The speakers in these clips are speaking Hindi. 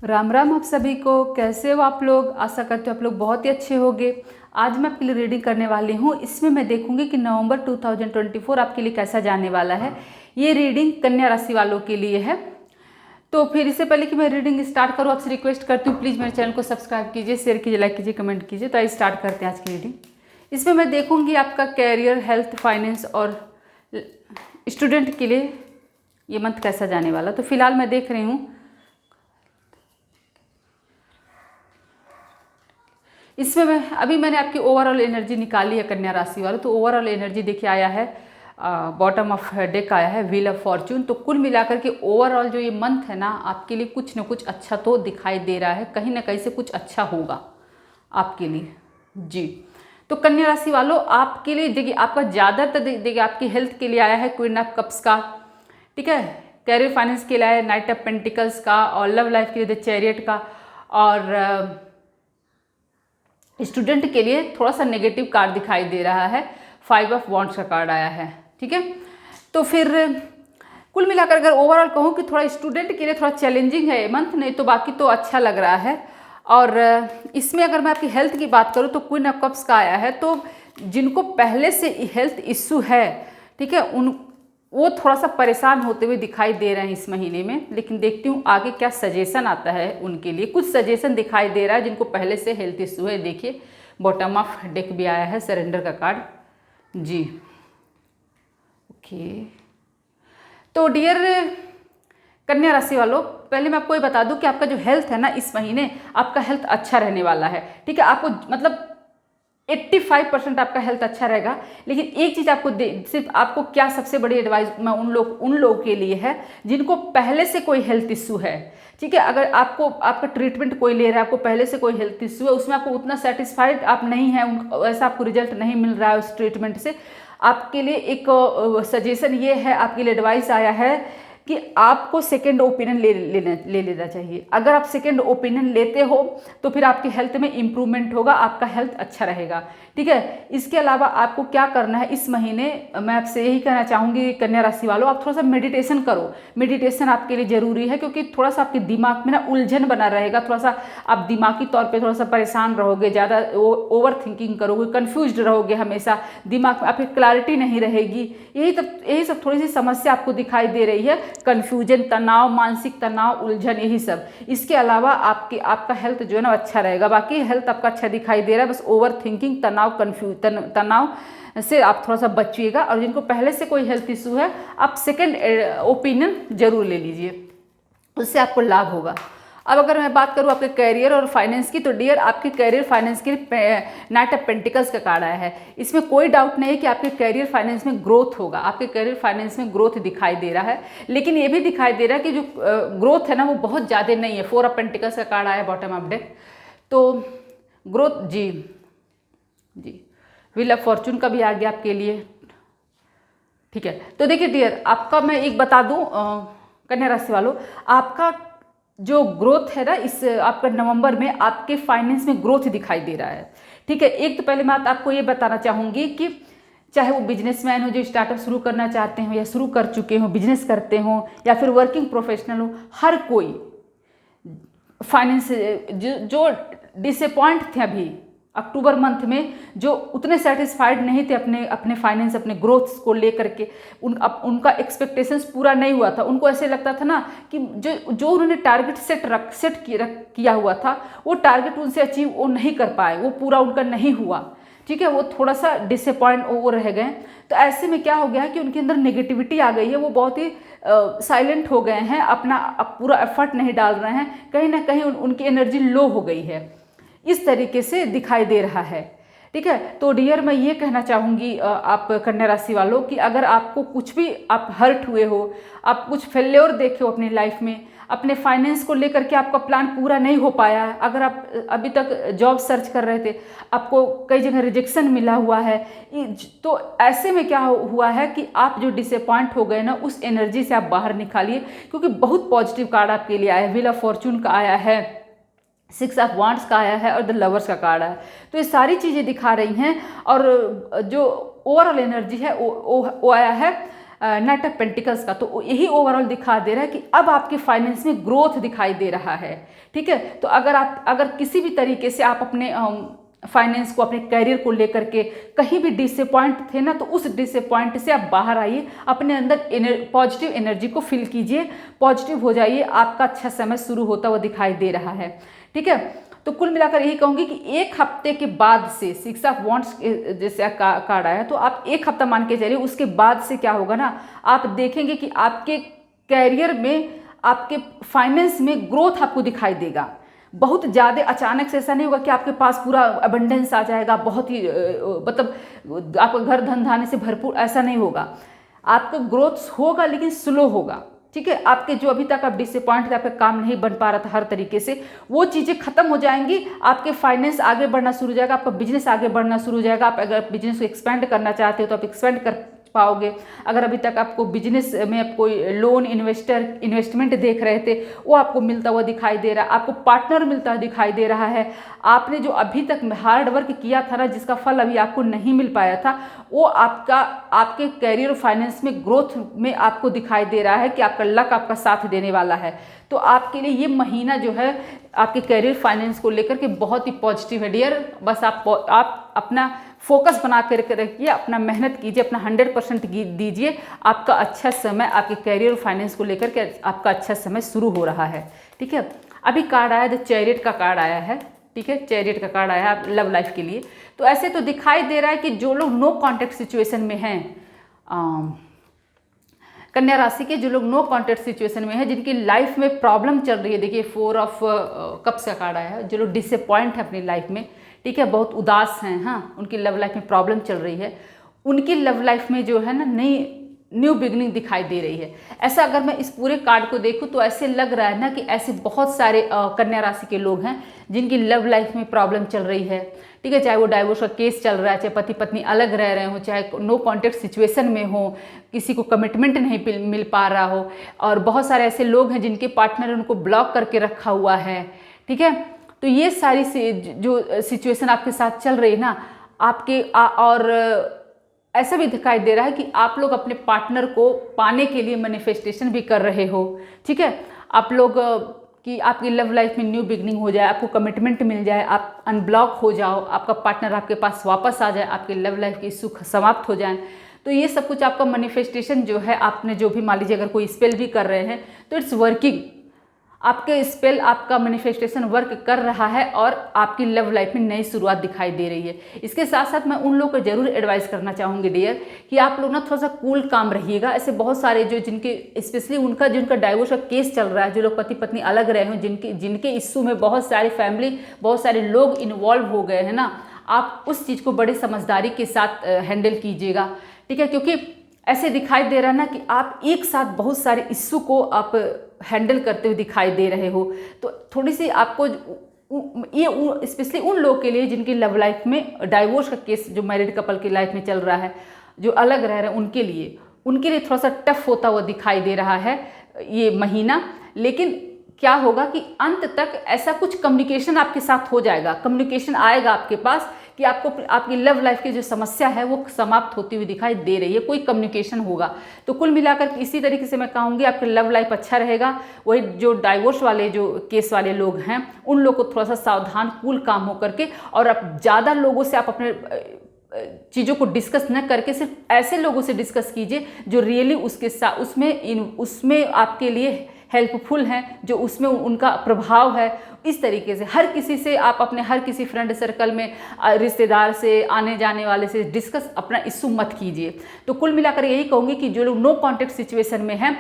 राम राम आप सभी को। कैसे हो आप लोग? आशा करते हो आप लोग बहुत ही अच्छे होंगे। आज मैं आपके लिए रीडिंग करने वाली हूँ। इसमें मैं देखूंगी कि नवंबर 2024 आपके लिए कैसा जाने वाला है। ये रीडिंग कन्या राशि वालों के लिए है। तो फिर इससे पहले कि मैं रीडिंग स्टार्ट करूँ, आपसे रिक्वेस्ट करती हूँ प्लीज़ मेरे चैनल को सब्सक्राइब कीजिए, शेयर कीजिए, लाइक कीजिए, कमेंट कीजिए। तो आइए स्टार्ट करते हैं आज की रीडिंग। इसमें मैं देखूँगी आपका कैरियर, हेल्थ, फाइनेंस और स्टूडेंट के लिए ये मंथ कैसा जाने वाला। तो फिलहाल मैं देख रही हूँ इसमें मैंने आपकी ओवरऑल एनर्जी निकाली है कन्या राशि वालों। तो ओवरऑल एनर्जी देखिए आया है, बॉटम ऑफ डेक आया है व्हील ऑफ फॉर्चून। तो कुल मिलाकर के ओवरऑल जो ये मंथ है ना, आपके लिए कुछ ना कुछ अच्छा तो दिखाई दे रहा है, कहीं ना कहीं से कुछ अच्छा होगा आपके लिए जी। तो कन्या राशि वालों आपके लिए देखिए, आपका ज़्यादातर देखिए आपकी हेल्थ के लिए आया है क्वीन ऑफ कप्स का, ठीक है। कैरियर फाइनेंस के लिए आया है नाइट ऑफ पेंटिकल्स का, और लव लाइफ के लिए द चैरियट का, और स्टूडेंट के लिए थोड़ा सा नेगेटिव कार्ड दिखाई दे रहा है, 5 ऑफ वॉन्ड्स का कार्ड आया है, ठीक है। तो फिर कुल मिलाकर अगर ओवरऑल कहूँ कि थोड़ा स्टूडेंट के लिए थोड़ा चैलेंजिंग है मंथ, नहीं तो बाकी तो अच्छा लग रहा है। और इसमें अगर मैं आपकी हेल्थ की बात करूँ तो क्वीन ऑफ कप्स का आया है। तो जिनको पहले से हेल्थ इश्यू है, ठीक है, वो थोड़ा सा परेशान होते हुए दिखाई दे रहे हैं इस महीने में। लेकिन देखती हूँ आगे क्या सजेशन आता है उनके लिए। कुछ सजेशन दिखाई दे रहा है जिनको पहले से हेल्थ इश्यू है। देखिए बॉटम ऑफ डेक भी आया है, सरेंडर का कार्ड जी। ओके, तो डियर कन्या राशि वालों, पहले मैं आपको ये बता दूं कि आपका जो हेल्थ है ना, इस महीने आपका हेल्थ अच्छा रहने वाला है, ठीक है। आपको मतलब 85% आपका हेल्थ अच्छा रहेगा। लेकिन एक चीज़ आपको सिर्फ आपको क्या सबसे बड़ी एडवाइस मैं उन लोगों के लिए है जिनको पहले से कोई हेल्थ इश्यू है, ठीक है। अगर आपका ट्रीटमेंट कोई ले रहा है, आपको पहले से कोई हेल्थ इश्यू है, उसमें आपको उतना सेटिस्फाइड आप नहीं है, ऐसा आपको रिजल्ट नहीं मिल रहा है उस ट्रीटमेंट से, आपके लिए एक सजेशन ये है, आपके लिए एडवाइस आया है कि आपको सेकेंड ओपिनियन ले लेना चाहिए। अगर आप सेकेंड ओपिनियन लेते हो तो फिर आपके हेल्थ में इम्प्रूवमेंट होगा, आपका हेल्थ अच्छा रहेगा, ठीक है। इसके अलावा आपको क्या करना है इस महीने, मैं आपसे यही कहना चाहूँगी कन्या राशि वालों, आप थोड़ा सा मेडिटेशन करो। मेडिटेशन आपके लिए ज़रूरी है क्योंकि थोड़ा सा आपके दिमाग में ना उलझन बना रहेगा, थोड़ा सा आप दिमागी तौर पर थोड़ा सा परेशान रहोगे, ज़्यादा ओवर थिंकिंग करोगे, कन्फ्यूज रहोगे, हमेशा दिमाग में आपकी क्लैरिटी नहीं रहेगी। यही सब थोड़ी सी समस्या आपको दिखाई दे रही है, कन्फ्यूजन, तनाव, मानसिक तनाव, उलझन, यही सब। इसके अलावा आपका हेल्थ जो है ना अच्छा रहेगा। बाकी हेल्थ आपका अच्छा दिखाई दे रहा है, बस ओवर थिंकिंग, तनाव से आप थोड़ा सा बचिएगा। और जिनको पहले से कोई हेल्थ इशू है, आप सेकेंड ओपिनियन जरूर ले लीजिए, उससे आपको लाभ होगा। अब अगर मैं बात करूँ आपके करियर और फाइनेंस की, तो डियर आपके करियर फाइनेंस के लिए नाइट ऑफ पेंटिकल्स का कार्ड आया है। इसमें कोई डाउट नहीं है कि आपके करियर फाइनेंस में ग्रोथ होगा, आपके करियर फाइनेंस में ग्रोथ दिखाई दे रहा है। लेकिन ये भी दिखाई दे रहा है कि जो ग्रोथ है ना वो बहुत ज़्यादा नहीं है। 4 ऑफ पेंटिकल्स का कार्ड आया बॉटम ऑफ डेक। तो ग्रोथ जी व्हील ऑफ फॉर्चून का भी आ गया आपके लिए, ठीक है। तो देखिए डियर, आपका मैं एक बता दूं कन्या राशि वालों, आपका जो ग्रोथ है ना, इस आपका नवंबर में आपके फाइनेंस में ग्रोथ दिखाई दे रहा है, ठीक है। एक तो पहले बात आपको ये बताना चाहूँगी कि चाहे वो बिजनेसमैन हो जो स्टार्टअप शुरू करना चाहते हो, या शुरू कर चुके हो, बिजनेस करते हो, या फिर वर्किंग प्रोफेशनल हो, हर कोई फाइनेंस जो डिसअपॉइंट थे अभी अक्टूबर मंथ में, जो उतने सेटिस्फाइड नहीं थे अपने फाइनेंस, अपने ग्रोथ को लेकर के, उनका एक्सपेक्टेशंस पूरा नहीं हुआ था। उनको ऐसे लगता था ना कि जो उन्होंने टारगेट सेट किया हुआ था, वो टारगेट उनसे अचीव वो नहीं कर पाए, वो पूरा उनका नहीं हुआ, ठीक है। वो थोड़ा सा डिसअपॉइंट वो रह गए। तो ऐसे में क्या हो गया है कि उनके अंदर नेगेटिविटी आ गई है, वो बहुत ही साइलेंट हो गए हैं, अपना पूरा एफर्ट नहीं डाल रहे हैं, कहीं ना कहीं उनकी एनर्जी लो हो गई है, इस तरीके से दिखाई दे रहा है, ठीक है। तो डियर मैं ये कहना चाहूँगी आप कन्या राशि वालों कि अगर आपको कुछ भी आप हर्ट हुए हो, आप कुछ फेल्योर देखे हो अपनी लाइफ में, अपने फाइनेंस को लेकर के आपका प्लान पूरा नहीं हो पाया है, अगर आप अभी तक जॉब सर्च कर रहे थे, आपको कई जगह रिजेक्शन मिला हुआ है, तो ऐसे में क्या हुआ है कि आप जो डिसअपॉइंट हो गए ना, उस एनर्जी से आप बाहर निकालिए, क्योंकि बहुत पॉजिटिव कार्ड आपके लिए आया है। व्हील ऑफ फॉर्चून का आया है, 6 ऑफ वांड्स का आया है, और द लवर्स का कार्ड है। तो ये सारी चीज़ें दिखा रही हैं। और जो ओवरऑल एनर्जी है वो आया है नाइट ऑफ पेंटिकल्स का, तो यही ओवरऑल दिखा दे रहा है कि अब आपके फाइनेंस में ग्रोथ दिखाई दे रहा है। ठीक है, तो अगर किसी भी तरीके से आप अपने फाइनेंस को, अपने करियर को लेकर के कहीं भी डिसअपॉइंट थे ना, तो उस डिसअपॉइंट से आप बाहर आइए, अपने अंदर पॉजिटिव एनर्जी को फील कीजिए, पॉजिटिव हो जाइए, आपका अच्छा समय शुरू होता हुआ दिखाई दे रहा है। ठीक है, तो कुल मिलाकर यही कहूँगी कि एक हफ्ते के बाद से 6 ऑफ वॉन्ड्स जैसे कार्ड आया, तो आप एक हफ्ता मान के चलिए, उसके बाद से क्या होगा ना, आप देखेंगे कि आपके कैरियर में, आपके फाइनेंस में ग्रोथ आपको दिखाई देगा। बहुत ज़्यादा अचानक से ऐसा नहीं होगा कि आपके पास पूरा अबंडेंस आ जाएगा, बहुत ही मतलब आपका घर धन धान्य से भरपूर, ऐसा नहीं होगा। आपका ग्रोथ होगा लेकिन स्लो होगा। ठीक है, आपके जो अभी तक आप डिसअपॉइंट थे, आपका काम नहीं बन पा रहा था हर तरीके से, वो चीज़ें खत्म हो जाएंगी, आपके फाइनेंस आगे बढ़ना शुरू हो जाएगा, आपका बिजनेस आगे बढ़ना शुरू हो जाएगा। आप अगर बिजनेस को एक्सपेंड करना चाहते हो तो आप एक्सपेंड कर पाओगे। अगर अभी तक आपको बिजनेस में आप कोई लोन इन्वेस्टमेंट देख रहे थे, वो आपको मिलता हुआ दिखाई दे रहा है, आपको पार्टनर मिलता हुआ दिखाई दे रहा है। आपने जो अभी तक हार्ड वर्क किया था ना, जिसका फल अभी आपको नहीं मिल पाया था, वो आपके कैरियर और फाइनेंस में ग्रोथ में आपको दिखाई दे रहा है कि आपका लक आपका साथ देने वाला है। तो आपके लिए ये महीना जो है आपके कैरियर फाइनेंस को लेकर के बहुत ही पॉजिटिव है डियर। बस आप अपना फोकस बना कर रखिए, अपना मेहनत कीजिए, अपना 100% दीजिए। आपका अच्छा समय, आपके कैरियर और फाइनेंस को लेकर के आपका अच्छा समय शुरू हो रहा है। ठीक है, अभी कार्ड आया, द चैरियट का कार्ड आया है। ठीक है, चैरियट का कार्ड आया है लव लाइफ के लिए। तो ऐसे तो दिखाई दे रहा है कि जो लोग नो कॉन्टैक्ट सिचुएशन में हैं, कन्या राशि के जो लोग नो कॉन्टैक्ट सिचुएशन में हैं, जिनकी लाइफ में प्रॉब्लम चल रही है, देखिए 4 ऑफ कप्स का कार्ड आया है, जो लोग डिसअपॉइंट है अपनी लाइफ में, ठीक है, बहुत उदास हैं, हाँ, उनकी लव लाइफ में प्रॉब्लम चल रही है, उनकी लव लाइफ में जो है ना न्यू बिगनिंग दिखाई दे रही है। ऐसा अगर मैं इस पूरे कार्ड को देखूं तो ऐसे लग रहा है ना कि ऐसे बहुत सारे कन्या राशि के लोग हैं जिनकी लव लाइफ में प्रॉब्लम चल रही है। ठीक है, चाहे वो डाइवोर्स का केस चल रहा है, चाहे पति पत्नी अलग रह रहे हो, चाहे नो कॉन्टैक्ट सिचुएशन में हो, किसी को कमिटमेंट नहीं मिल पा रहा हो, और बहुत सारे ऐसे लोग हैं जिनके पार्टनर उनको ब्लॉक करके रखा हुआ है। ठीक है, तो ये सारी जो सिचुएशन आपके साथ चल रही है ना, आपके और ऐसा भी दिखाई दे रहा है कि आप लोग अपने पार्टनर को पाने के लिए मैनिफेस्टेशन भी कर रहे हो। ठीक है, आप लोग कि आपकी लव लाइफ में न्यू बिगनिंग हो जाए, आपको कमिटमेंट मिल जाए, आप अनब्लॉक हो जाओ, आपका पार्टनर आपके पास वापस आ जाए, आपकी लव लाइफ की सुख समाप्त हो जाए। तो ये सब कुछ आपका मैनिफेस्टेशन जो है, आपने जो भी मान लीजिए अगर कोई स्पेल भी कर रहे हैं तो इट्स वर्किंग। आपके स्पेल, आपका मैनिफेस्टेशन वर्क कर रहा है और आपकी लव लाइफ में नई शुरुआत दिखाई दे रही है। इसके साथ साथ मैं उन लोगों को जरूर एडवाइस करना चाहूँगी डियर कि आप लोग ना थोड़ा सा कूल काम रहिएगा। ऐसे बहुत सारे जो जिनके स्पेशली जिनका डाइवोर्स का केस चल रहा है, जो लोग पति पत्नी अलग रहे हों, जिनके इश्यू में बहुत सारी फैमिली, बहुत सारे लोग इन्वॉल्व हो गए हैं ना, आप उस चीज़ को बड़े समझदारी के साथ हैंडल कीजिएगा। ठीक है, क्योंकि ऐसे दिखाई दे रहा है ना कि आप एक साथ बहुत सारे इश्यू को आप हैंडल करते हुए दिखाई दे रहे हो। तो थोड़ी सी आपको ये स्पेशली उन लोगों के लिए जिनकी लव लाइफ में डाइवोर्स का केस, जो मैरिड कपल की लाइफ में चल रहा है, जो अलग रह रहे हैं, उनके लिए थोड़ा सा टफ होता हुआ दिखाई दे रहा है ये महीना। लेकिन क्या होगा कि अंत तक ऐसा कुछ कम्युनिकेशन आपके साथ हो जाएगा, कम्युनिकेशन आएगा आपके पास कि आपकी लव लाइफ की जो समस्या है वो समाप्त होती हुई दिखाई दे रही है, कोई कम्युनिकेशन होगा। तो कुल मिलाकर इसी तरीके से मैं कहूँगी आपकी लव लाइफ अच्छा रहेगा। वही जो डाइवोर्स वाले, जो केस वाले लोग हैं, उन लोग को थोड़ा सा सावधान, कूल काम हो करके, और अब ज़्यादा लोगों से आप अपने चीज़ों को डिस्कस न करके सिर्फ ऐसे लोगों से डिस्कस कीजिए जो रियली उसके साथ उसमें आपके लिए हेल्पफुल हैं, जो उसमें उनका प्रभाव है। इस तरीके से हर किसी से आप अपने हर किसी फ्रेंड सर्कल में, रिश्तेदार से, आने जाने वाले से डिस्कस अपना इश्यू मत कीजिए। तो कुल मिलाकर यही कहूँगी कि जो लोग नो कॉन्टैक्ट सिचुएशन में हैं,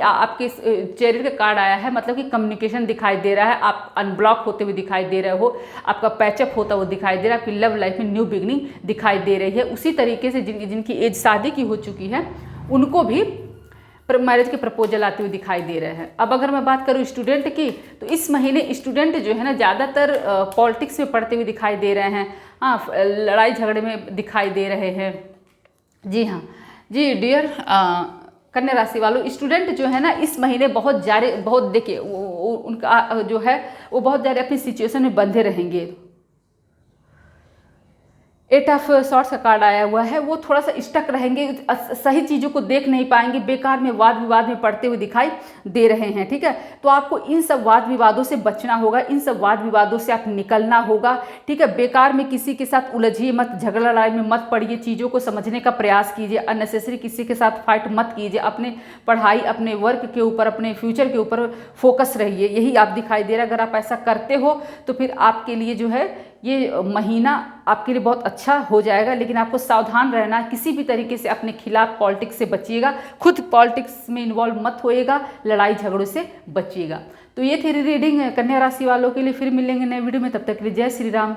आपके चेहरे का कार्ड आया है, मतलब कि कम्युनिकेशन दिखाई दे रहा है, आप अनब्लॉक होते हुए दिखाई दे रहे हो, आपका पैचअप होता हुआ दिखाई दे रहा है, आपकी लव लाइफ में न्यू बिगनिंग दिखाई दे रही है। उसी तरीके से जिनकी एज शादी की हो चुकी है, उनको भी मैरिज के प्रपोजल आते हुए दिखाई दे रहे हैं। अब अगर मैं बात करूँ स्टूडेंट की, तो इस महीने स्टूडेंट जो है ना ज़्यादातर पॉलिटिक्स में पढ़ते हुए दिखाई दे रहे हैं, हाँ, लड़ाई झगड़े में दिखाई दे रहे हैं। जी हाँ जी डियर कन्या राशि वालों, स्टूडेंट जो है ना इस महीने बहुत देखिए उनका जो है वो बहुत ज़्यादा अपनी सिचुएशन में बंधे रहेंगे। 8 ऑफ सॉर्ट्स का कार्ड आया हुआ है, वो थोड़ा सा स्टक रहेंगे, सही चीज़ों को देख नहीं पाएंगे, बेकार में वाद विवाद में पड़ते हुए दिखाई दे रहे हैं। ठीक है, तो आपको इन सब वाद विवादों से बचना होगा, इन सब वाद विवादों से आप निकलना होगा। ठीक है, बेकार में किसी के साथ उलझिए मत, झगड़ा लड़ाई में मत पड़िए, चीज़ों को समझने का प्रयास कीजिए, अननेसेसरी किसी के साथ फाइट मत कीजिए, अपने पढ़ाई, अपने वर्क के ऊपर, अपने फ्यूचर के ऊपर फोकस रहिए, यही आप दिखाई दे रहा है। अगर आप ऐसा करते हो तो फिर आपके लिए जो है ये महीना आपके लिए बहुत अच्छा हो जाएगा। लेकिन आपको सावधान रहना है, किसी भी तरीके से अपने खिलाफ पॉलिटिक्स से बचिएगा, खुद पॉलिटिक्स में इन्वॉल्व मत होइएगा, लड़ाई झगड़ों से बचिएगा। तो ये थी रीडिंग कन्या राशि वालों के लिए। फिर मिलेंगे नए वीडियो में, तब तक के लिए जय श्री राम।